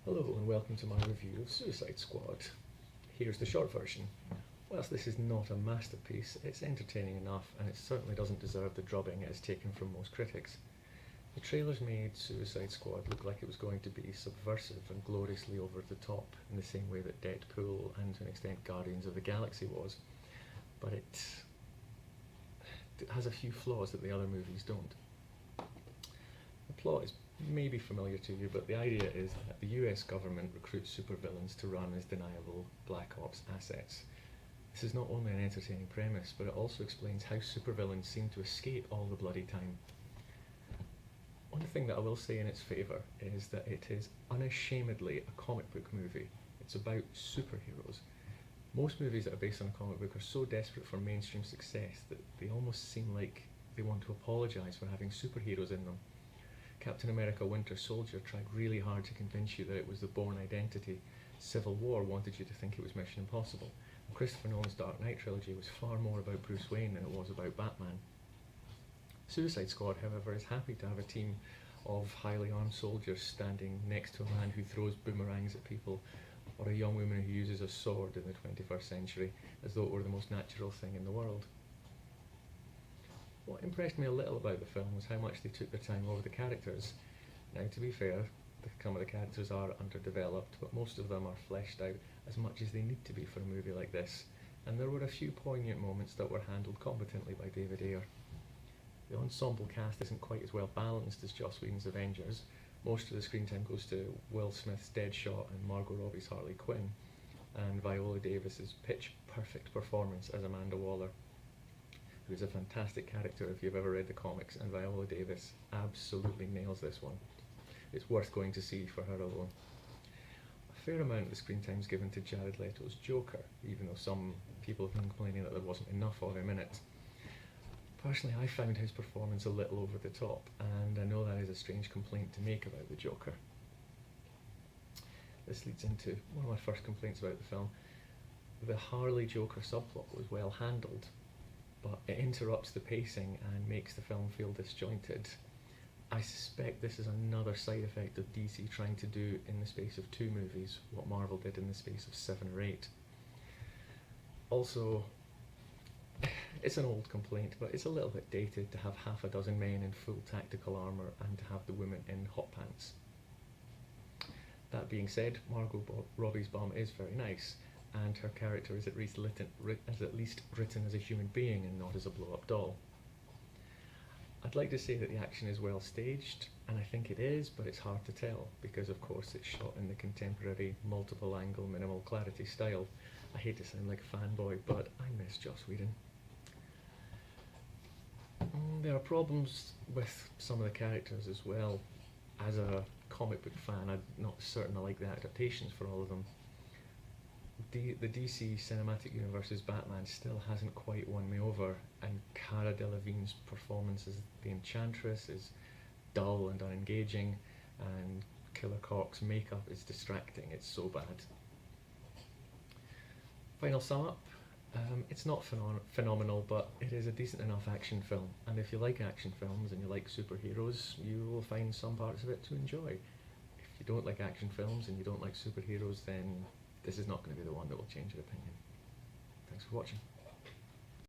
Hello and welcome to my review of Suicide Squad. Here's the short version. Whilst this is not a masterpiece, it's entertaining enough and it certainly doesn't deserve the drubbing it has taken from most critics. The trailers made Suicide Squad look like it was going to be subversive and gloriously over the top in the same way that Deadpool and to an extent Guardians of the Galaxy was, but it has a few flaws that the other movies don't. The plot is maybe familiar to you, but the idea is that the US government recruits supervillains to run as deniable Black Ops assets. This is not only an entertaining premise, but it also explains how supervillains seem to escape all the bloody time. One thing that I will say in its favour is that it is unashamedly a comic book movie. It's about superheroes. Most movies that are based on a comic book are so desperate for mainstream success that they almost seem like they want to apologise for having superheroes in them. Captain America Winter Soldier tried really hard to convince you that it was the Bourne Identity. Civil War wanted you to think it was Mission Impossible. And Christopher Nolan's Dark Knight trilogy was far more about Bruce Wayne than it was about Batman. Suicide Squad, however, is happy to have a team of highly armed soldiers standing next to a man who throws boomerangs at people, or a young woman who uses a sword in the 21st century, as though it were the most natural thing in the world. What impressed me a little about the film was how much they took their time over the characters. Now, to be fair, some of the characters are underdeveloped, but most of them are fleshed out as much as they need to be for a movie like this, and there were a few poignant moments that were handled competently by David Ayer. The ensemble cast isn't quite as well balanced as Joss Whedon's Avengers. Most of the screen time goes to Will Smith's Deadshot and Margot Robbie's Harley Quinn, and Viola Davis's pitch-perfect performance as Amanda Waller, who is a fantastic character if you've ever read the comics, and Viola Davis absolutely nails this one. It's worth going to see for her alone. A fair amount of the screen time is given to Jared Leto's Joker, even though some people have been complaining that there wasn't enough of him in it. Personally, I found his performance a little over the top, and I know that is a strange complaint to make about the Joker. This leads into one of my first complaints about the film. The Harley Joker subplot was well handled, but it interrupts the pacing and makes the film feel disjointed. I suspect this is another side effect of DC trying to do in the space of 2 movies what Marvel did in the space of 7 or 8. Also, it's an old complaint, but it's a little bit dated to have half a dozen men in full tactical armour and to have the women in hot pants. That being said, Margot Robbie's bomb is very nice, and her character is at least written as a human being and not as a blow-up doll. I'd like to say that the action is well staged, and I think it is, but it's hard to tell, because of course it's shot in the contemporary multiple angle minimal clarity style. I hate to sound like a fanboy, but I miss Joss Whedon. There are problems with some of the characters as well. As a comic book fan, I'm not certain I like the adaptations for all of them. The DC Cinematic Universe's Batman still hasn't quite won me over, and Cara Delevingne's performance as the Enchantress is dull and unengaging, and Killer Croc's makeup is distracting. It's so bad. Final sum up, it's not phenomenal, but it is a decent enough action film, and if you like action films and you like superheroes, you will find some parts of it to enjoy. If you don't like action films and you don't like superheroes, then this is not going to be the one that will change your opinion. Thanks for watching.